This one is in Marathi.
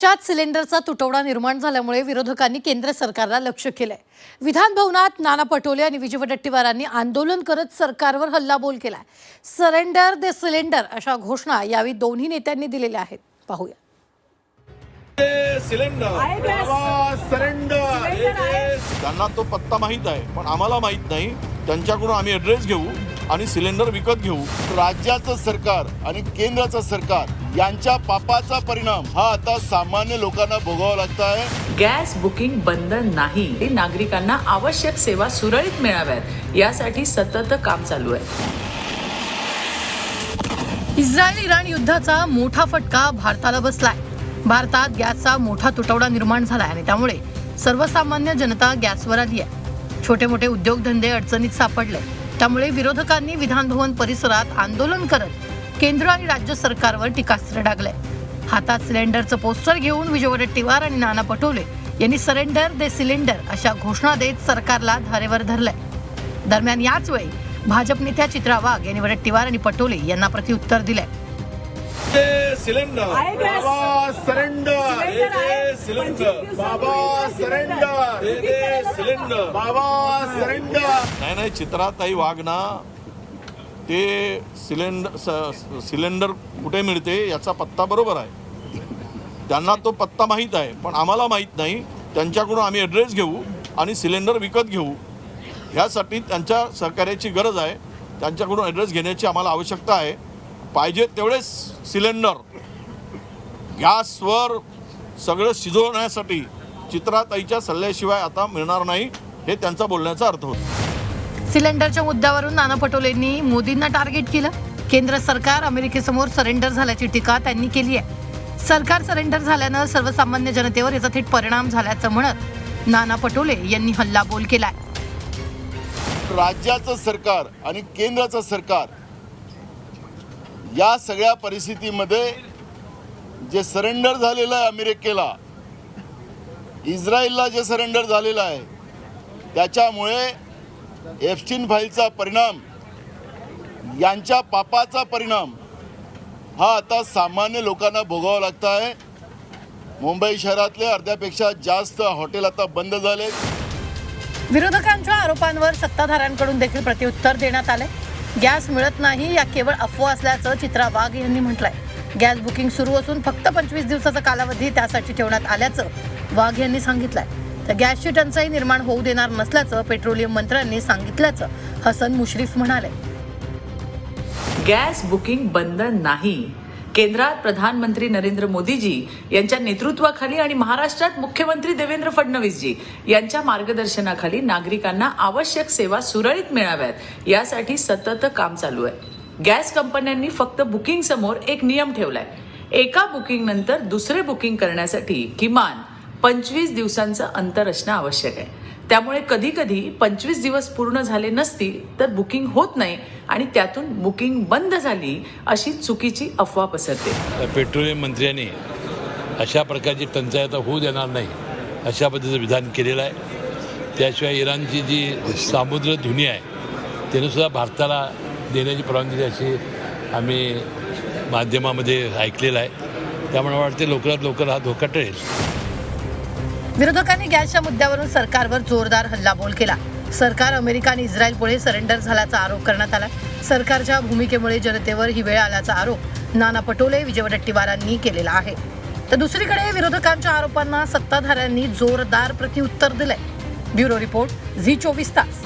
महाराष्ट्रात सिलेंडरचा तुटवडा निर्माण झाल्यामुळे विरोधकांनी केंद्र सरकारला लक्ष्य केलंय। विधान भवनात नाना पटोले आणि विजय वडेट्टीवारांनी आंदोलन करत सरकारवर हल्लाबोल केलाय। सरेंडर दे सिलेंडर अशा घोषणा यावेळी दोन्ही नेत्यांनी दिलेल्या आहेत। पाहूया। त्यांना तो पत्ता माहित आहे, पण आम्हाला माहित नाही। त्यांच्याकडून आम्ही ॲड्रेस घेऊ आणि सिलेंडर विकत घेऊ। राज्याचं सरकार आणि केंद्राचं सरकार यांच्या पापाचा परिणाम हा आता सामान्य लोकांना भोगावा लागत आहे। गॅस बुकिंग बंद नाही, नागरिकांना आवश्यक सेवा सुरळीत मिळाव्यात यासाठी सतत काम चालू आहे। इस्रायल-इराण युद्धाचा मोठा फटका भारताला बसलाय। भारतात गॅसचा मोठा तुटवडा निर्माण झालाय आणि त्यामुळे सर्वसामान्य जनता गॅसवर आली आहे। छोटे मोठे उद्योगधंदे अडचणीत सापडले। त्यामुळे विरोधकांनी विधान भवन परिसरात आंदोलन करत केंद्र आणि राज्य सरकारवर टीकास्त्र डागले। हातात सिलेंडरचं पोस्टर घेऊन विजय वडेट्टीवार आणि नाना पटोले यांनी सरेंडर दे सिलेंडर अशा घोषणा देत सरकारला धारेवर धरलंय। दरम्यान याच वेळी भाजप नेत्या चित्रा वाघ यांनी वडेट्टीवार आणि पटोले यांना प्रत्युत्तर दिलंय। सिलेंडर बाबा सरेंडर, सिलेंडर बाबा सरेंडर, सिलेंडर बाबा सरेंडर। नाही चित्राताई वाघ ना, ते सिलेंडर कुठे मिळते याचा पत्ता बरोबर आहे। त्यांना तो पत्ता माहित आहे, पण आम्हाला माहित नाही। त्यांच्याकडून आम्ही ॲड्रेस घेऊ आणि सिलेंडर विकत घेऊ। ह्यासाठी त्यांच्या सहकार्याची गरज आहे। त्यांच्याकडून ॲड्रेस घेण्याची आम्हाला आवश्यकता आहे। पाहिजे तेवढेच सिलेंडर गॅसवर सगळं शिजवण्यासाठी चित्राताईच्या सल्ल्याशिवाय आता मिळणार नाही, हे त्यांचा बोलण्याचा अर्थ होता। सिलेंडरच्या मुद्द्यावरून नाना पटोलेंनी मोदींना टार्गेट केलं। केंद्र सरकार अमेरिकेसमोर सरेंडर झाल्याची टीका त्यांनी केली आहे। सरकार सरेंडर झाल्यानं सर्वसामान्य जनतेवर याचा थेट परिणाम झाल्याचं म्हणत नाना पटोले यांनी हल्लाबोल केलाय। राज्याचं सरकार आणि केंद्राचं सरकार या सगळ्या परिस्थितीमध्ये जे सरेंडर झालेलं आहे अमेरिकेला, इस्रायलला जे सरेंडर झालेलं आहे, त्याच्यामुळे एप्स्टीन फाईलचा परिणाम, यांच्या पापाचा परिणाम हा आता सामान्य लोकांना भोगावा लागत आहे। मुंबई शहरातले अर्ध्यापेक्षा जास्त हॉटेल आता बंद झाले। विरोधकांच्या आरोपांवर सत्ताधाऱ्यांकडून देखील प्रत्युत्तर देण्यात आले। गॅस मिळत नाही या केवळ अफवा असल्याचं चित्रा वाघ यांनी म्हटलंय। गॅस बुकिंग सुरू असून फक्त 25 दिवसाचा कालावधी त्यासाठी ठेवण्यात आल्याचं वाघ यांनी सांगितलंय। तर गॅसची टंचाई निर्माण होऊ देणार नसल्याचं पेट्रोलियम मंत्र्यांनी सांगितल्याचं हसन मुश्रीफ म्हणाले। गॅस बुकिंग बंद नाही, केंद्रात प्रधानमंत्री नरेंद्र मोदीजी यांच्या नेतृत्वाखाली आणि महाराष्ट्रात मुख्यमंत्री देवेंद्र फडणवीसजी यांच्या मार्गदर्शनाखाली नागरिकांना आवश्यक सेवा सुरळीत मिळाव्यात यासाठी सतत काम चालू आहे। गॅस कंपन्यांनी फक्त बुकिंग समोर एक नियम ठेवलाय। एका बुकिंग नंतर दुसरे बुकिंग करण्यासाठी किमान 25 दिवसांचं अंतर असणं आवश्यक आहे। त्यामुळे कधी कधी 25 दिवस पूर्ण झाले नसतील तर बुकिंग होत नाही आणि त्यातून बुकिंग बंद झाली अशी चुकीची अफवा पसरते। पेट्रोलियम मंत्र्यांनी अशा प्रकारची टंचाई आता होऊ देणार नाही अशा पद्धतीचं विधान केलेलं आहे। त्याशिवाय इराणची जी सामुद्र धुनी आहे त्याने सुद्धा भारताला देण्याची परवानगी दिली अशी आम्ही माध्यमामध्ये ऐकलेलं आहे। त्यामुळे वाटते लवकरात लवकर हा धोका टळेल। विरोधकांनी गॅसच्या मुद्द्यावरून सरकारवर जोरदार हल्लाबोल केला। सरकार अमेरिका आणि इस्रायलपुढे सरेंडर झाल्याचा आरोप करण्यात आला। सरकारच्या भूमिकेमुळे जनतेवर ही वेळ आल्याचा आरोप नाना पटोले विजय वडेट्टीवारांनी केलेला आहे। तर दुसरीकडे विरोधकांच्या आरोपांना सत्ताधाऱ्यांनी जोरदार प्रत्युत्तर दिलंय। ब्युरो रिपोर्ट, झी 24 तास।